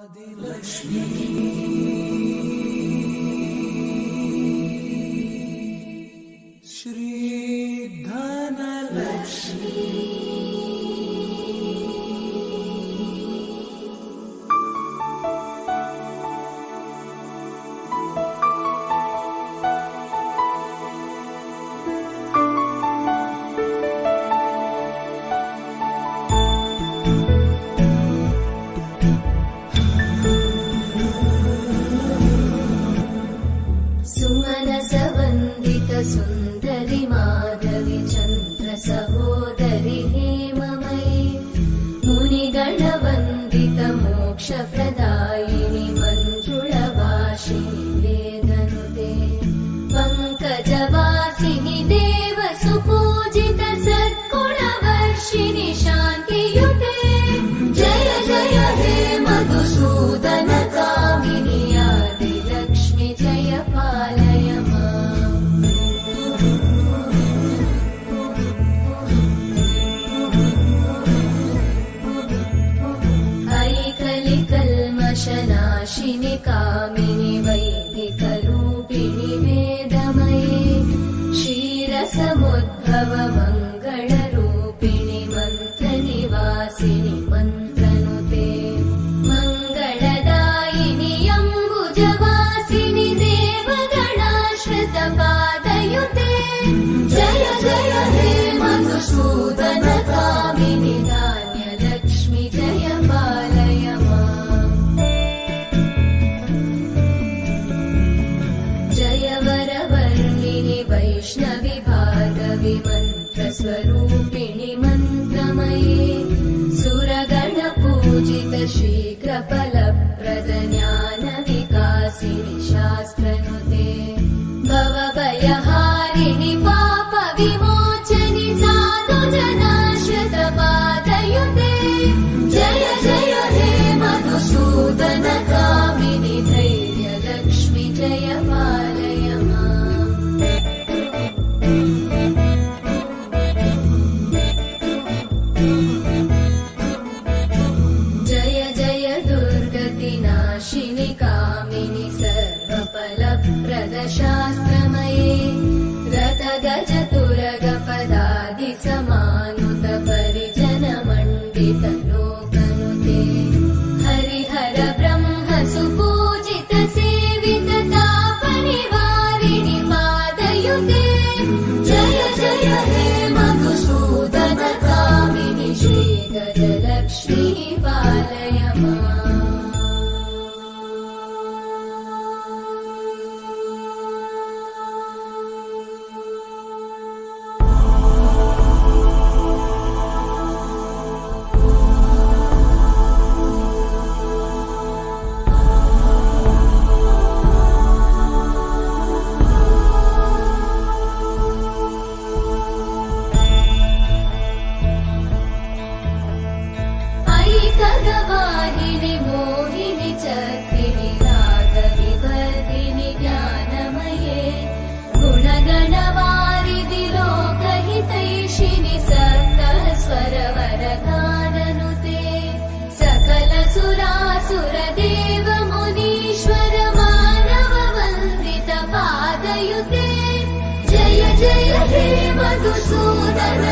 आदिलक्ष्मी श्री धनलक्ष्मी सुंदरी माधवी चंद्र सहोदरी हेममयी मुनिगण वंदित मोक्ष प्रदायिनी मंजुळवासिनी वेदनुते पंकजवासिनी देव सुपूजित सद्गुणवर्षिणि शान्तियुते जय जय हे मधुसूदन कामिनी आदिलक्ष्मी जय पालय कल्मषनाशिनि कामिनि वैदिकरूपिणि वेदमये क्षीरसमुद्भव मङ्गलरूपिणि मन्त्रनिवासिनि मन्त्रनुते मङ्गलदायिनि अम्बुजवासिनि देवगणाश्रितपादयुते जय जय हे मधुसूदन कामिनि धान्यलक्ष्मी जय पालय वैष्णवी भार्गवी मन्त्रस्वरूपिणि मन्त्रमये सुरगण पूजित शीघ्रफलप्रद ज्ञान विकासिनि शास्त्रनुते भवभयहारिणि पाप विमोचनि साधु जनाश्रित पादयुते जय जय हे मधुसूदन कामिनि धैर्यलक्ष्मी जय पालय नाशिनि कामिनि सर्वफलप्रद शास्त्रमये रथ गज तुरग पदादि समानुत परिजन मण्डित लोकनुते हरिहर ब्रह्म सुपूजित सेवित ताप निवारिणि पादयुते जय जय हे मधुसूदन कामिनि श्री गजलक्ष्मी पालय खगवाहिनि मोहिनि चक्रिणि रागविवर्धिनि ज्ञानमये गुणगणवारिधि लोकहितैषिणि सकल स्वरवरगाननुते सकल सुरासुर देव मुनीश्वर मानव वन्दित पादयुते जय जय हे मधुसूदन